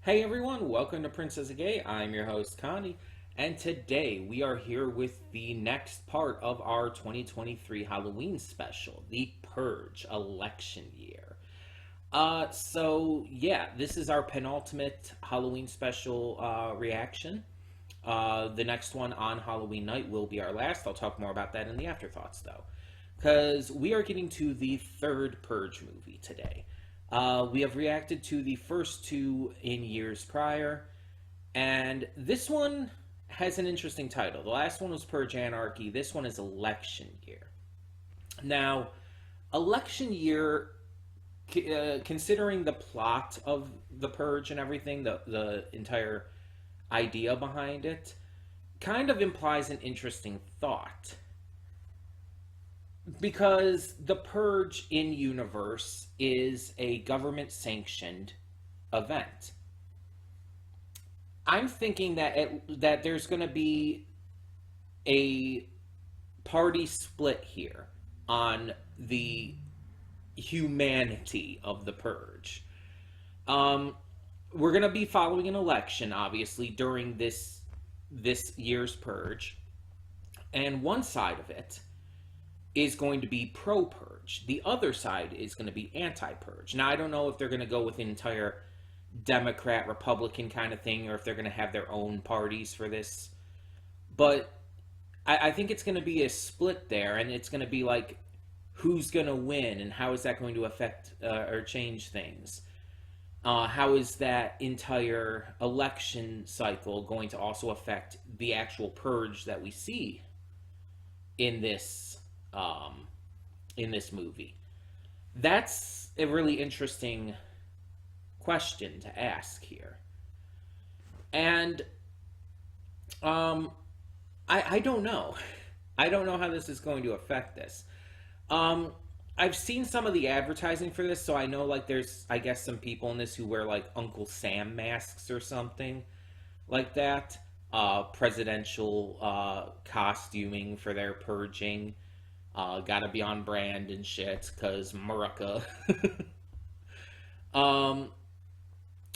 Hey everyone, welcome to Princess Gay. I'm your host Connie, and today we are here with the next part of our 2023 Halloween special, the Purge election year. This is our penultimate Halloween special reaction. The next one on Halloween night will be our last. I'll talk more about that in the afterthoughts though, because we are getting to the third Purge movie today. We have reacted to the first two in years prior, and this one has an interesting title. The last one was Purge Anarchy. This one is Election Year. Now, Election Year, considering the plot of the Purge and everything, the entire idea behind it, kind of implies an interesting thought because the Purge in universe is a government sanctioned event. I'm thinking that there's going to be a party split here on the humanity of the Purge. We're going to be following an election, obviously, during this year's Purge, and one side of it is going to be pro-purge. The other side is going to be anti-purge. Now, I don't know if they're going to go with an entire Democrat, Republican kind of thing, or if they're going to have their own parties for this. But I think it's going to be a split there, and it's going to be like, who's going to win, and how is that going to affect or change things? How is that entire election cycle going to also affect the actual purge that we see in this movie? That's a really interesting question to ask here. And I don't know. I don't know how this is going to affect this. I've seen some of the advertising for this, so I know like there's I guess some people in this who wear like Uncle Sam masks or something like that. Presidential costuming for their purging. Gotta be on brand and shit, cause Murica.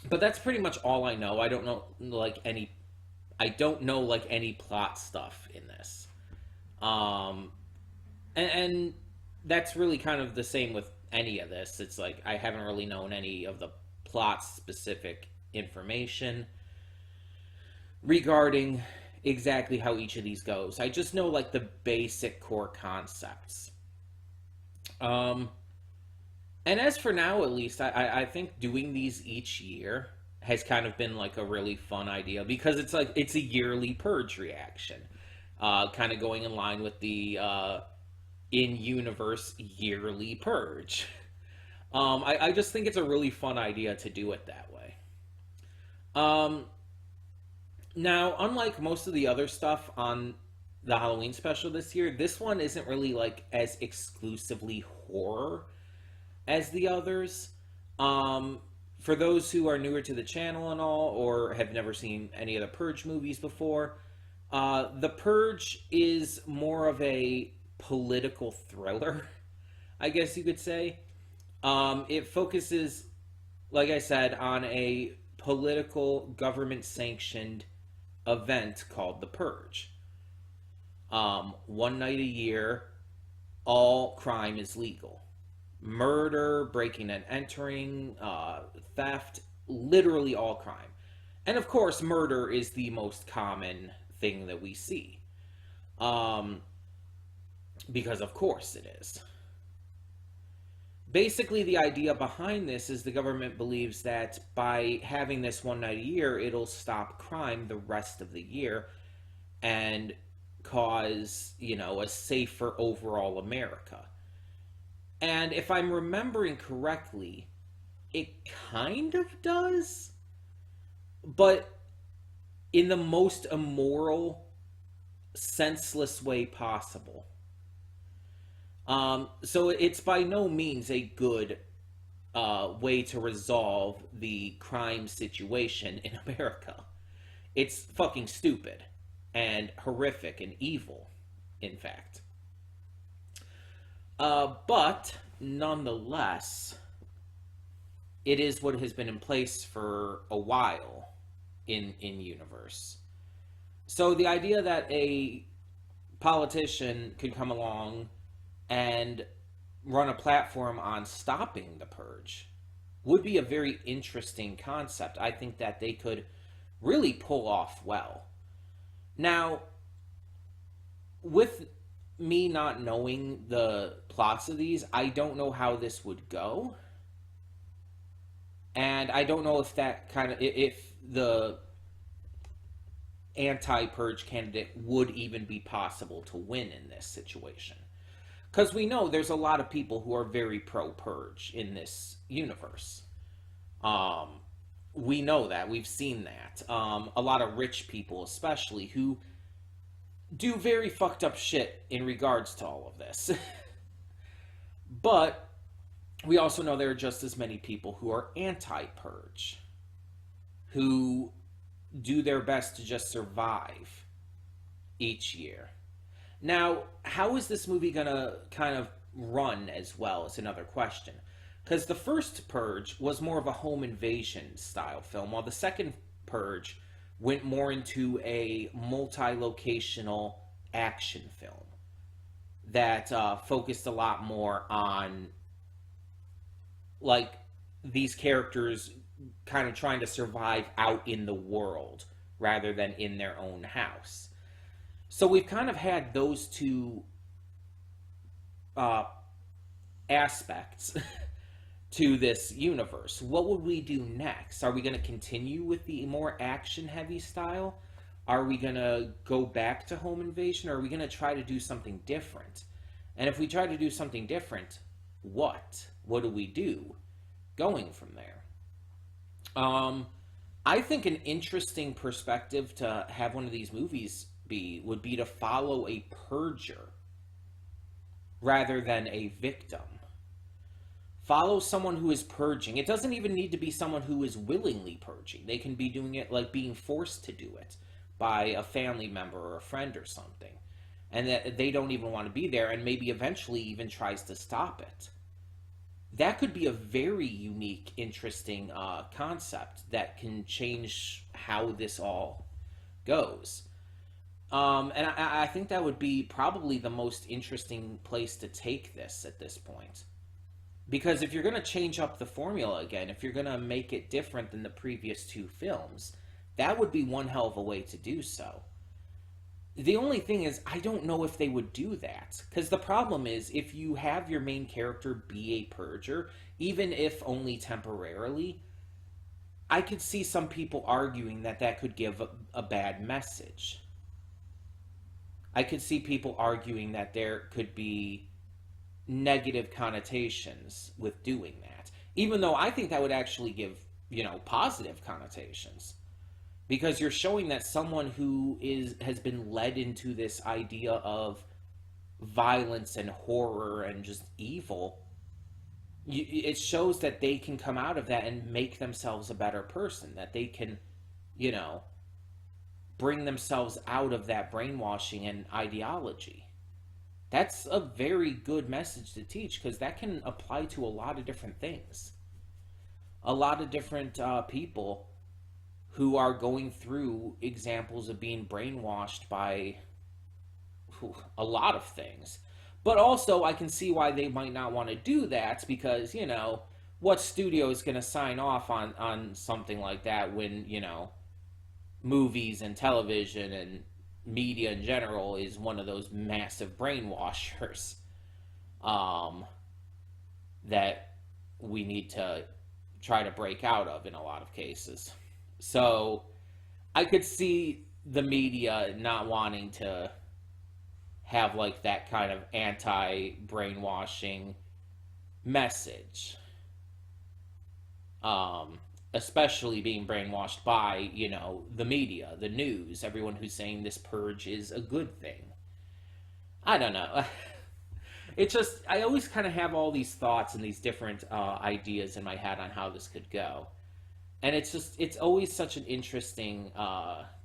But that's pretty much all I know. I don't know like any plot stuff in this. And that's really kind of the same with any of this. It's like I haven't really known any of the plot specific information regarding exactly how each of these goes. I just know like the basic core concepts. And as for now, at least, I think doing these each year has kind of been like a really fun idea because it's like it's a yearly purge reaction, kind of going in line with the in-universe yearly purge. I just think it's a really fun idea to do it that way. Now, unlike most of the other stuff on the Halloween special this year, this one isn't really like as exclusively horror as the others. For those who are newer to the channel and all, or have never seen any of the Purge movies before, The Purge is more of a political thriller, I guess you could say. It focuses, like I said, on a political government-sanctioned event called The Purge. One night a year, all crime is legal. Murder, breaking and entering, theft, literally all crime. And of course, murder is the most common thing that we see. Because of course it is. Basically, the idea behind this is the government believes that by having this one night a year, it'll stop crime the rest of the year and cause, a safer overall America. And if I'm remembering correctly, it kind of does, but in the most immoral, senseless way possible. So it's by no means a good way to resolve the crime situation in America. It's fucking stupid and horrific and evil, in fact. But nonetheless, it is what has been in place for a while in universe. So the idea that a politician could come along and run a platform on stopping the purge would be a very interesting concept. I think that they could really pull off well. Now, with me not knowing the plots of these, I don't know how this would go. And I don't know if that kind of, if the anti-purge candidate would even be possible to win in this situation. Because we know there's a lot of people who are very pro-purge in this universe. Um, we know that. We've seen that. A lot of rich people, especially, who do very fucked up shit in regards to all of this. But we also know there are just as many people who are anti-purge, who do their best to just survive each year. Now, how is this movie gonna kind of run as well is another question. Because the first Purge was more of a home invasion style film, while the second Purge went more into a multi-locational action film that focused a lot more on like these characters kind of trying to survive out in the world rather than in their own house. So we've kind of had those two uh, aspects to this universe. What would we do next? Are we going to continue with the more action heavy style? Are we going to go back to home invasion? Or are we going to try to do something different? And if we try to do something different, what? What do we do going from there? I think an interesting perspective to have one of these movies be would be to follow a purger rather than a victim. Follow someone who is purging. It doesn't even need to be someone who is willingly purging. They can be doing it like being forced to do it by a family member or a friend or something. And that they don't even want to be there and maybe eventually even tries to stop it. That could be a very unique, interesting concept that can change how this all goes. And I think that would be probably the most interesting place to take this at this point. Because if you're going to change up the formula again, if you're going to make it different than the previous two films, that would be one hell of a way to do so. The only thing is, I don't know if they would do that. Because the problem is, if you have your main character be a purger, even if only temporarily, I could see some people arguing that that could give a bad message. I could see people arguing that there could be negative connotations with doing that. Even though I think that would actually give, positive connotations. Because you're showing that someone who has been led into this idea of violence and horror and just evil, it shows that they can come out of that and make themselves a better person. That they can, bring themselves out of that brainwashing and ideology. That's a very good message to teach because that can apply to a lot of different things. A lot of different people who are going through examples of being brainwashed by a lot of things. But also, I can see why they might not want to do that because, what studio is going to sign off on something like that when, movies and television and media in general is one of those massive brainwashers that we need to try to break out of in a lot of cases. So I could see the media not wanting to have like that kind of anti-brainwashing message. Especially being brainwashed by, the media, the news, everyone who's saying this purge is a good thing. I don't know. It's just, I always kind of have all these thoughts and these different ideas in my head on how this could go. And it's always such an interesting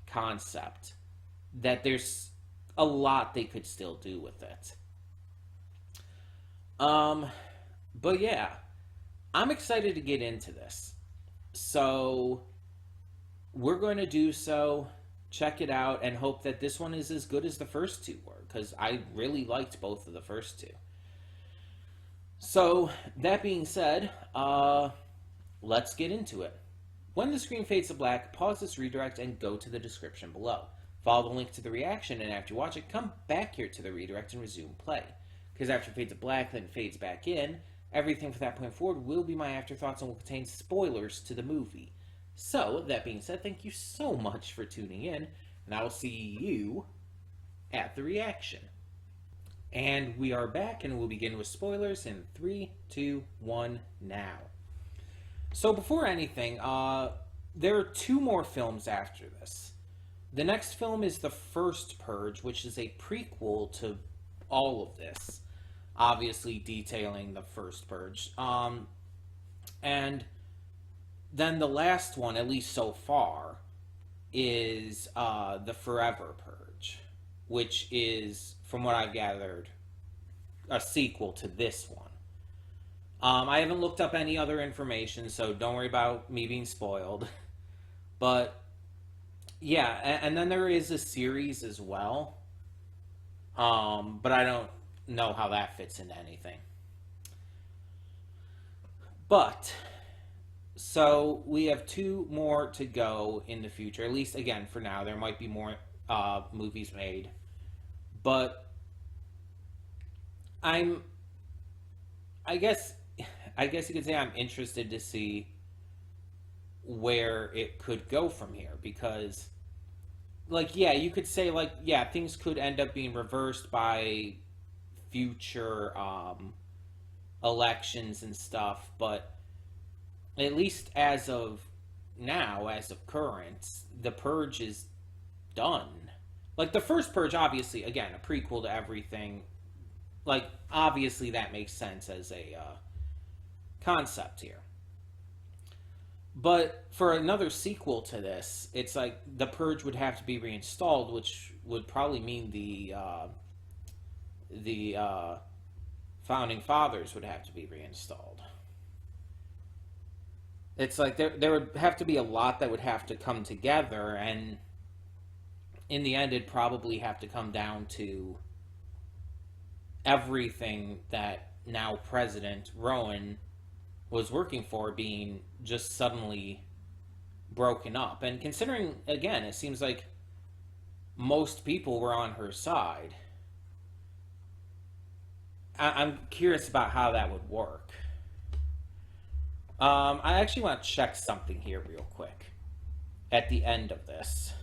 concept that there's a lot they could still do with it. But yeah, I'm excited to get into this. So we're going to do so, check it out, and hope that this one is as good as the first two were, because I really liked both of the first two. So, that being said, let's get into it. When the screen fades to black, pause this redirect and go to the description below. Follow the link to the reaction, and after you watch it, come back here to the redirect and resume play. Because after it fades to black, then it fades back in, everything from that point forward will be my afterthoughts and will contain spoilers to the movie. So, that being said, thank you so much for tuning in, and I will see you at the reaction. And we are back, and we'll begin with spoilers in 3, 2, 1, now. So, before anything, there are 2 more films after this. The next film is the first Purge, which is a prequel to all of this, obviously detailing the first Purge. And then the last one, at least so far, is the Forever Purge, which is, from what I've gathered, a sequel to this one. I haven't looked up any other information, so don't worry about me being spoiled. But, yeah, and then there is a series as well. But I don't know how that fits into anything. But, so we have 2 more to go in the future, at least, again, for now. There might be more movies made. But I guess you could say I'm interested to see where it could go from here, because, like, yeah, you could say, like, yeah, things could end up being reversed by future elections and stuff, but at least as of now, as of current, the Purge is done. Like, the first Purge, obviously, again, a prequel to everything. Like, obviously that makes sense as a concept here. But for another sequel to this, it's like the Purge would have to be reinstalled, which would probably mean the Founding Fathers would have to be reinstalled. It's like there would have to be a lot that would have to come together, and in the end, it'd probably have to come down to everything that now President Rowan was working for being just suddenly broken up. And considering, again, it seems like most people were on her side, I'm curious about how that would work. I actually want to check something here real quick at the end of this.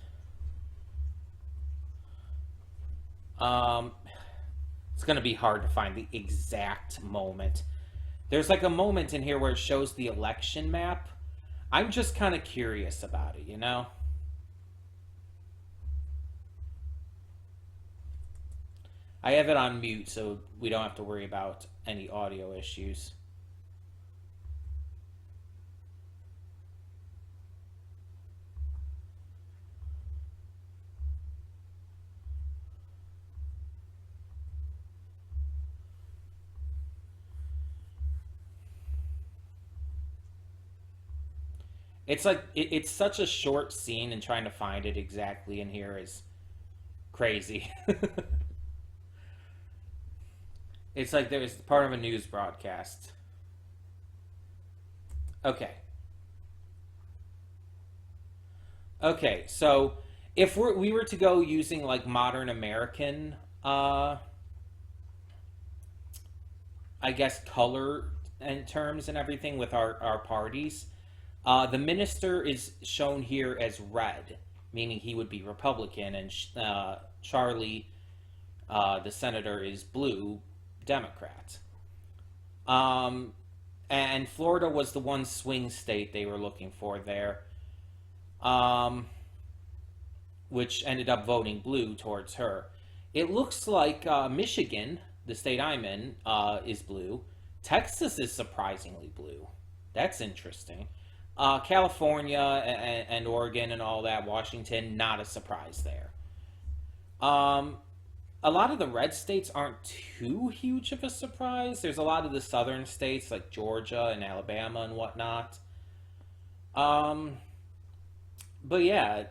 It's going to be hard to find the exact moment. There's like a moment in here where it shows the election map. I'm just kind of curious about it, you know? I have it on mute, so we don't have to worry about any audio issues. It's like, it's such a short scene, and trying to find it exactly in here is crazy. It's like there's part of a news broadcast. Okay. Okay, so if we were to go using like modern American, I guess, color and terms and everything with our parties, the minister is shown here as red, meaning he would be Republican, and Charlie, the senator, is blue, Democrat. And Florida was the one swing state they were looking for there, which ended up voting blue towards her. It looks like Michigan, the state I'm in, is blue. Texas is surprisingly blue. That's interesting. California and Oregon and all that, Washington, not a surprise there. a lot of the red states aren't too huge of a surprise. There's a lot of the southern states like Georgia and Alabama and whatnot. Um, but yeah,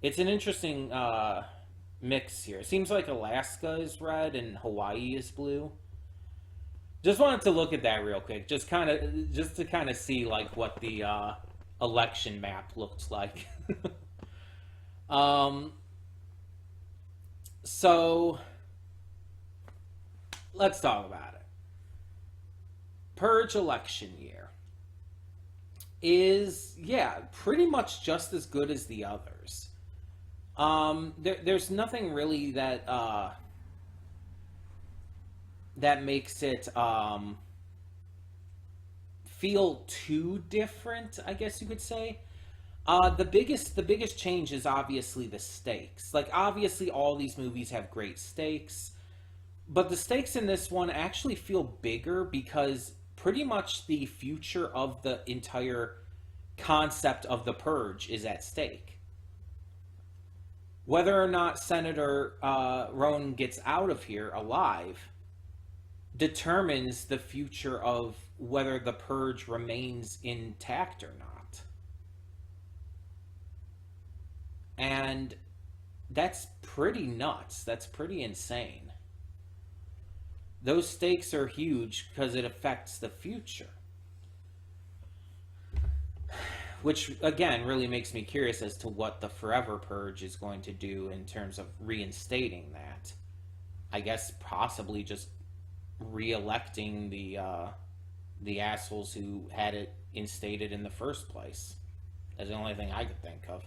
it's an interesting mix here. It seems like Alaska is red and Hawaii is blue. Just wanted to look at that real quick, just to kind of see like what the election map looked like. um, so let's talk about it. Purge election year is, yeah, pretty much just as good as the others. There's nothing really that makes it feel too different, I guess you could say. The biggest change is obviously the stakes. Like obviously all these movies have great stakes, but the stakes in this one actually feel bigger because pretty much the future of the entire concept of the purge is at stake. Whether or not Senator Roan gets out of here alive determines the future of whether the purge remains intact or not. And that's pretty nuts. That's pretty insane. Those stakes are huge because it affects the future. Which, again, really makes me curious as to what the Forever Purge is going to do in terms of reinstating that. I guess possibly just re-electing the assholes who had it instated in the first place. That's the only thing I could think of.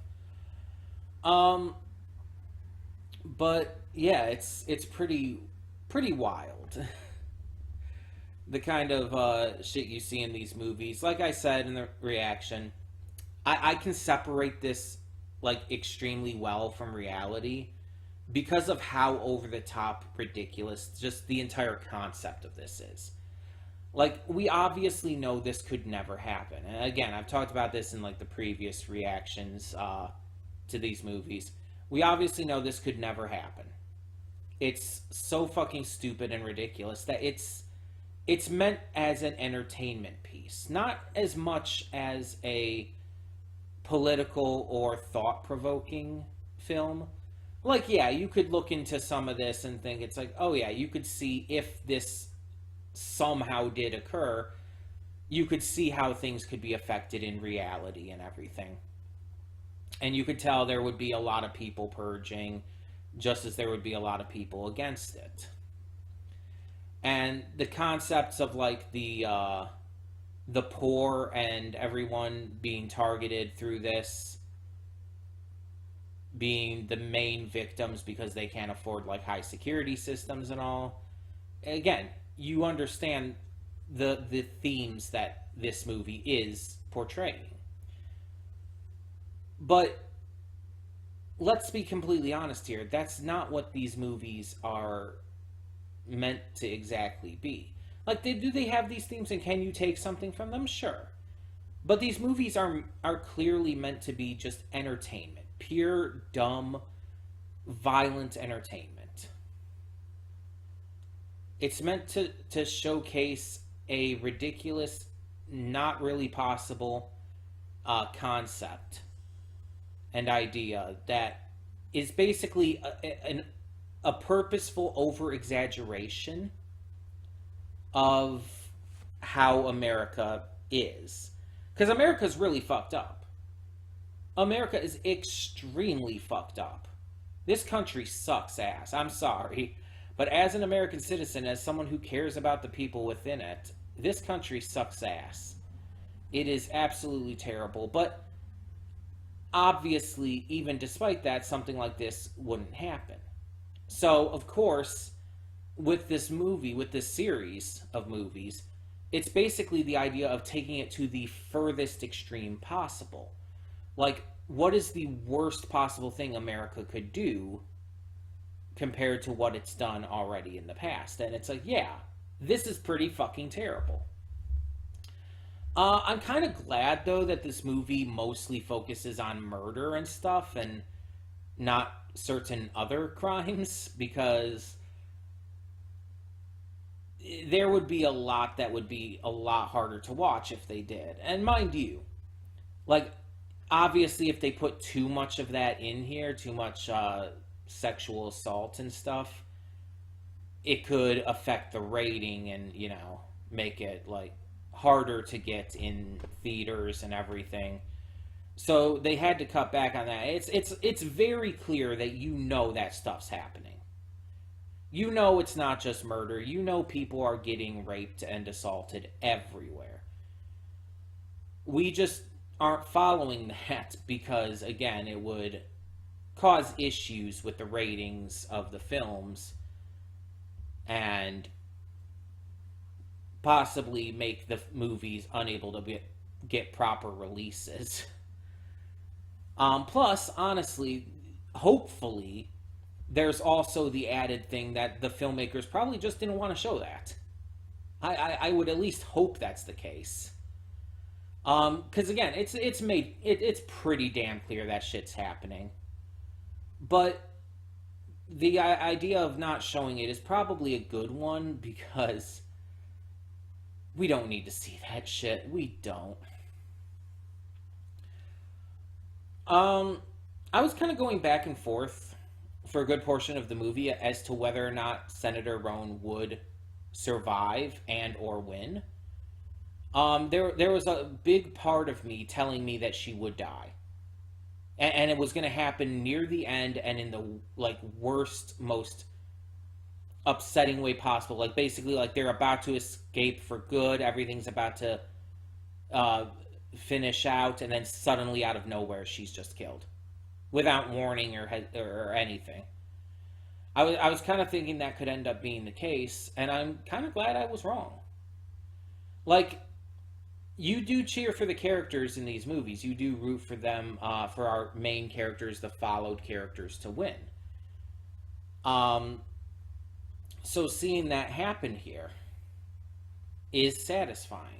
But yeah, it's pretty wild. The kind of shit you see in these movies. Like I said in the reaction, I can separate this like extremely well from reality because of how over the top ridiculous just the entire concept of this is. Like we obviously know this could never happen. And again, I've talked about this in like the previous reactions to these movies. We obviously know this could never happen. It's so fucking stupid and ridiculous that it's meant as an entertainment piece, not as much as a political or thought-provoking film. Like, yeah, you could look into some of this and think it's like, oh yeah, you could see if this somehow did occur, you could see how things could be affected in reality and everything. And you could tell there would be a lot of people purging, just as there would be a lot of people against it. And the concepts of like the poor and everyone being targeted through this, being the main victims because they can't afford like high security systems and all. Again, you understand the themes that this movie is portraying. But let's be completely honest here. That's not what these movies are meant to exactly be. Like, do they have these themes and can you take something from them? Sure. But these movies are clearly meant to be just entertainment. Pure, dumb, violent entertainment. It's meant to showcase a ridiculous, not really possible concept and idea that is basically a purposeful over-exaggeration of how America is. Because America's really fucked up. America is extremely fucked up. This country sucks ass. I'm sorry. But as an American citizen, as someone who cares about the people within it, this country sucks ass. It is absolutely terrible. But obviously, even despite that, something like this wouldn't happen. So, of course, with this movie, with this series of movies, it's basically the idea of taking it to the furthest extreme possible. Like, what is the worst possible thing America could do compared to what it's done already in the past? And it's like, yeah, this is pretty fucking terrible. I'm kind of glad, though, that this movie mostly focuses on murder and stuff, and not certain other crimes, because there would be a lot that would be a lot harder to watch if they did. And mind you, like, obviously, if they put too much of that in here, too much sexual assault and stuff, it could affect the rating and, make it, like, harder to get in theaters and everything. So they had to cut back on that. It's very clear that that stuff's happening. It's not just murder. People are getting raped and assaulted everywhere. We just aren't following that because, again, it would cause issues with the ratings of the films and possibly make the movies unable to get proper releases. Plus, honestly, hopefully, there's also the added thing that the filmmakers probably just didn't want to show that. I would at least hope that's the case. Because again, it's pretty damn clear that shit's happening. But the idea of not showing it is probably a good one because we don't need to see that shit. We don't. I was kind of going back and forth for a good portion of the movie as to whether or not Senator Roan would survive and or win. There was a big part of me telling me that she would die, and it was going to happen near the end and in the like worst, most upsetting way possible. Like basically, like they're about to escape for good. Everything's about to finish out, and then suddenly, out of nowhere, she's just killed without warning or anything. I was kind of thinking that could end up being the case, and I'm kind of glad I was wrong. Like, you do cheer for the characters in these movies. You do root for them, for our main characters, the followed characters, to win. So seeing that happen here is satisfying.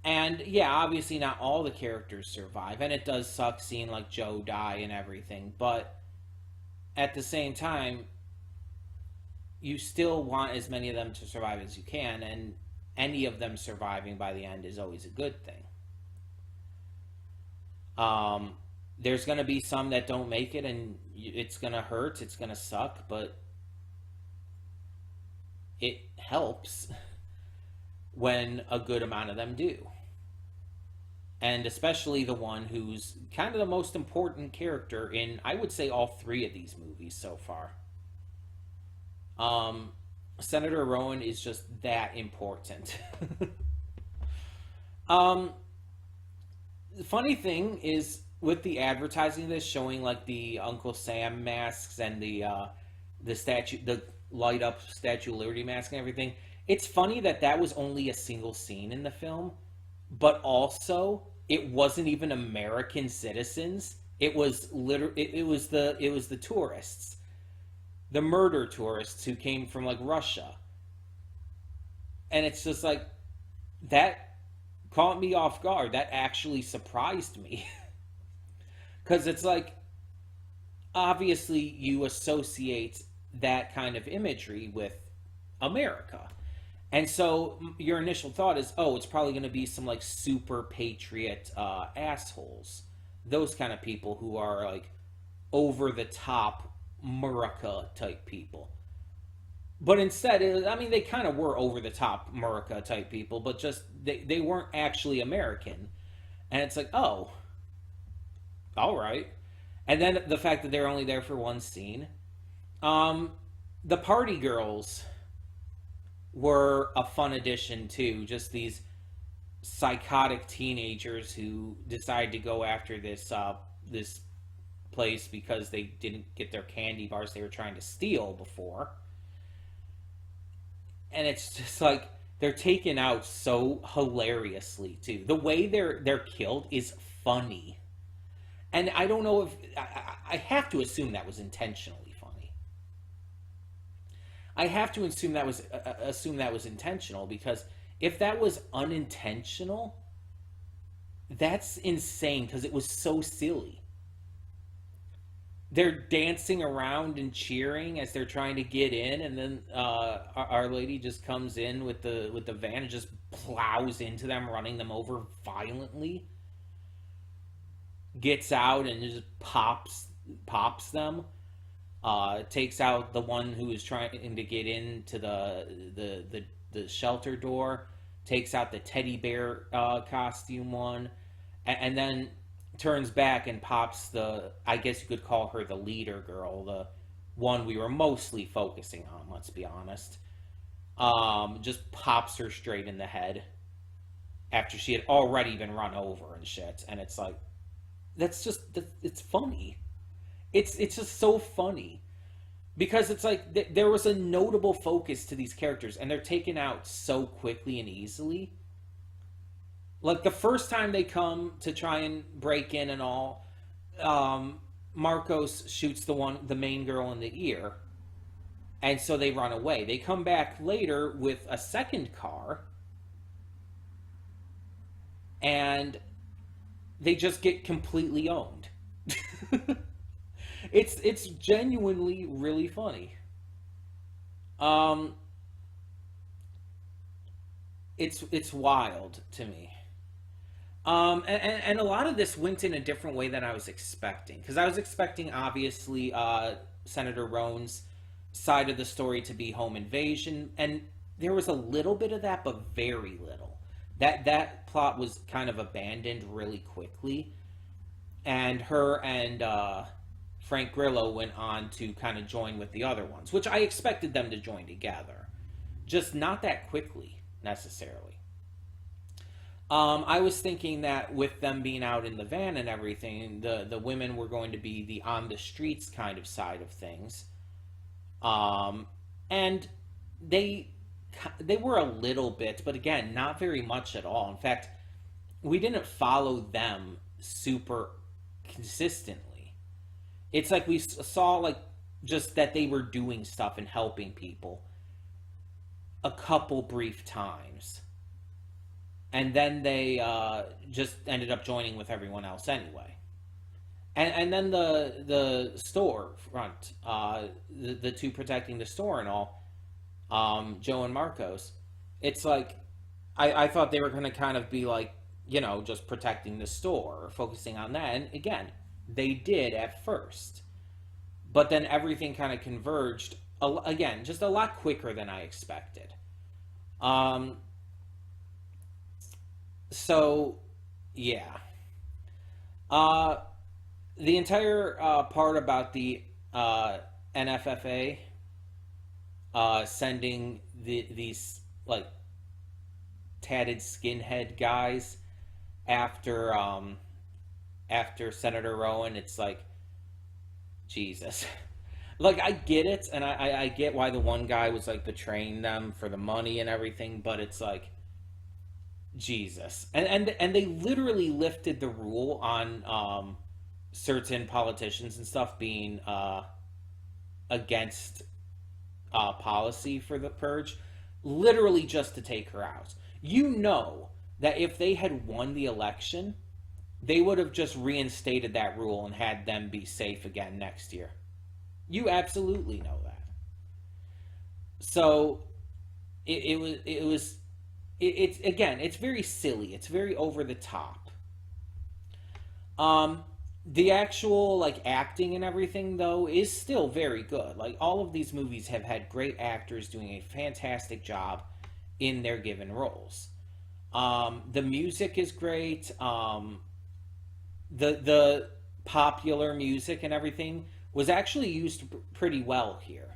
And yeah, obviously not all the characters survive, and it does suck seeing like Joe die and everything, but at the same time, you still want as many of them to survive as you can, and any of them surviving by the end is always a good thing. There's going to be some that don't make it, and it's going to hurt, it's going to suck, but it helps when a good amount of them do. And especially the one who's kind of the most important character in, I would say, all three of these movies so far. Senator Rowan is just that important. The funny thing is, with the advertising of this, showing like the Uncle Sam masks and the light up Statue of Liberty mask and everything, it's funny that was only a single scene in the film, but also it wasn't even American citizens. It was it was the tourists, the murder tourists who came from like Russia. And it's just like, that caught me off guard. That actually surprised me. Because it's like, obviously you associate that kind of imagery with America. And so your initial thought is, oh, it's probably going to be some like super patriot assholes. Those kind of people who are like over the top Murica type people. But instead, they kind of were over the top Murica type people, but just they weren't actually American. And it's like, oh, all right. And then the fact that they're only there for one scene. The party girls were a fun addition too. Just these psychotic teenagers who decide to go after this place because they didn't get their candy bars they were trying to steal before. And it's just like, they're taken out so hilariously too. The way they're killed is funny. And I don't know if I have to assume that was intentionally funny. I have to assume that was intentional, because if that was unintentional, that's insane, because it was so silly. they're dancing around and cheering as they're trying to get in, and then Our Lady just comes in with the van and just plows into them, running them over violently. Gets out and just pops them. Takes out the one who is trying to get into the shelter door. Takes out the teddy bear costume one, and then turns back and pops the, I guess you could call her the leader girl, the one we were mostly focusing on, let's be honest. Just pops her straight in the head after she had already been run over and shit. And it's like, it's funny. It's just so funny because it's like there was a notable focus to these characters, and they're taken out so quickly and easily. Like the first time they come to try and break in and all, Marcos shoots the main girl in the ear, and so they run away. They come back later with a second car, and they just get completely owned. It's genuinely really funny. Um, it's wild to me. And a lot of this went in a different way than I was expecting. Because I was expecting, obviously, Senator Roan's side of the story to be home invasion. And there was a little bit of that, but very little. That plot was kind of abandoned really quickly. And her and Frank Grillo went on to kind of join with the other ones, which I expected them to join together. Just not that quickly, necessarily. I was thinking that with them being out in the van and everything, the women were going to be the on the streets kind of side of things, and they they were a little bit, but again, not very much at all. In fact, we didn't follow them super consistently. It's like we saw like just that they were doing stuff and helping people a couple brief times and then they just ended up joining with everyone else anyway. And then the store front, the two protecting the store and all, Joe and Marcos. It's like I thought they were going to kind of be like, you know, just protecting the store or focusing on that. And again, they did at first, but then everything kind of converged again, just a lot quicker than I expected. Um, so yeah. Uh, the entire part about the NFFA sending these like tatted skinhead guys after after Senator Rowan, it's like Jesus. Like I get it, and I get why the one guy was like betraying them for the money and everything, but it's like Jesus. And they literally lifted the rule on certain politicians and stuff being against policy for the purge, literally just to take her out. You know that if they had won the election, they would have just reinstated that rule and had them be safe again next year. You absolutely know that. So it's again, it's very silly. It's very over the top. The actual like acting and everything though is still very good. Like all of these movies have had great actors doing a fantastic job in their given roles. The music is great. The popular music and everything was actually used pretty well here.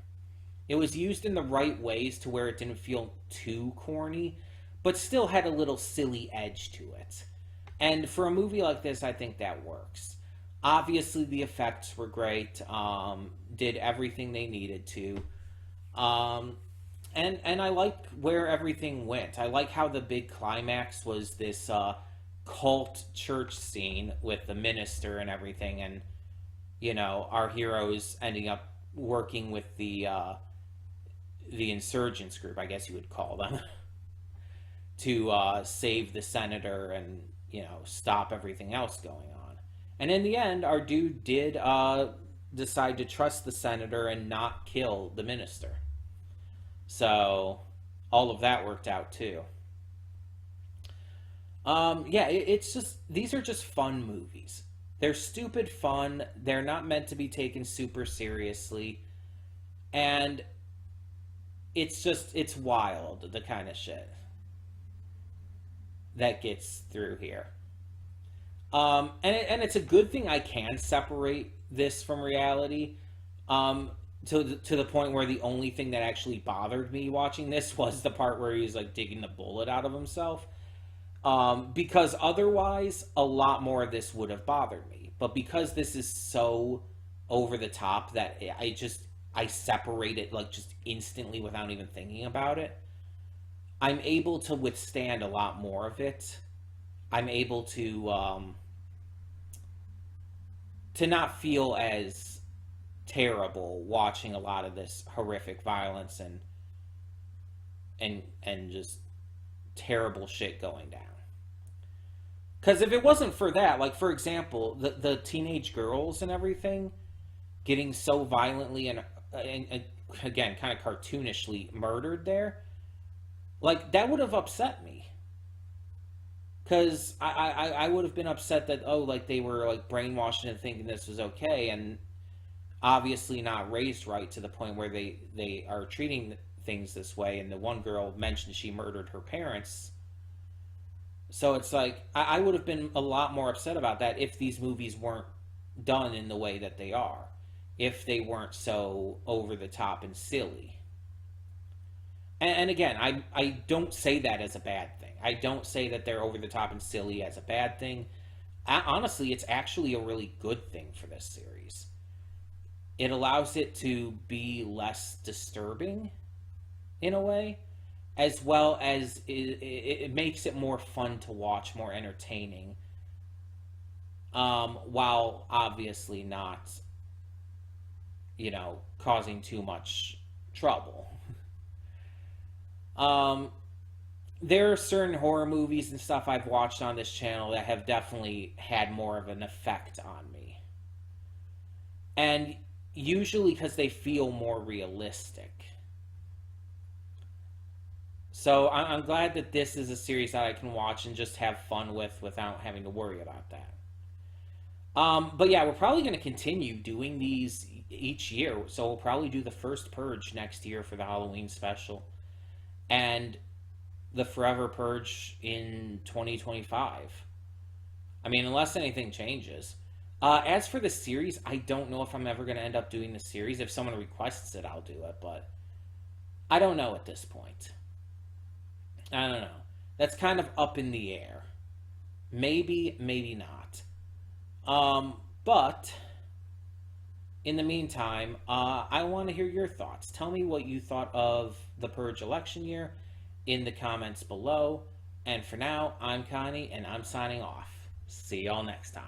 It was used in the right ways to where it didn't feel too corny, but still had a little silly edge to it. And for a movie like this, I think that works. Obviously, the effects were great. Did everything they needed to. And I like where everything went. I like how the big climax was this cult church scene with the minister and everything, and you know our heroes ending up working with the insurgents group, I guess you would call them, to save the senator and you know stop everything else going on. And in the end, our dude did decide to trust the senator and not kill the minister. So all of that worked out too. Yeah, it's just, these are just fun movies. They're stupid fun. They're not meant to be taken super seriously. And it's just, it's wild, the kind of shit that gets through here. And it's a good thing I can separate this from reality. To the point where the only thing that actually bothered me watching this was the part where he was like digging the bullet out of himself. Because otherwise, a lot more of this would have bothered me. But because this is so over the top that I separate it like just instantly without even thinking about it, I'm able to withstand a lot more of it. I'm able to not feel as terrible watching a lot of this horrific violence and just terrible shit going down. Because if it wasn't for that, like for example, the teenage girls and everything getting so violently and again kind of cartoonishly murdered there, like that would have upset me. Because I would have been upset that, oh, like they were like brainwashed into thinking this was okay, and obviously not raised right to the point where they are treating things this way. And the one girl mentioned she murdered her parents. So it's like, I would have been a lot more upset about that if these movies weren't done in the way that they are. If they weren't so over the top and silly. And again, I don't say that as a bad thing. I don't say that they're over the top and silly as a bad thing. Honestly, it's actually a really good thing for this series. It allows it to be less disturbing in a way, as well as it makes it more fun to watch, more entertaining, while obviously not, causing too much trouble. There are certain horror movies and stuff I've watched on this channel that have definitely had more of an effect on me. And usually because they feel more realistic. So I'm glad that this is a series that I can watch and just have fun with without having to worry about that. But yeah, we're probably going to continue doing these each year. So we'll probably do the first Purge next year for the Halloween special. And the Forever Purge in 2025. I mean, unless anything changes. As for the series, I don't know if I'm ever going to end up doing the series. If someone requests it, I'll do it. But I don't know at this point. I don't know. That's kind of up in the air. Maybe, maybe not. But in the meantime, I want to hear your thoughts. Tell me what you thought of the Purge election year in the comments below. And for now, I'm Connie, and I'm signing off. See y'all next time.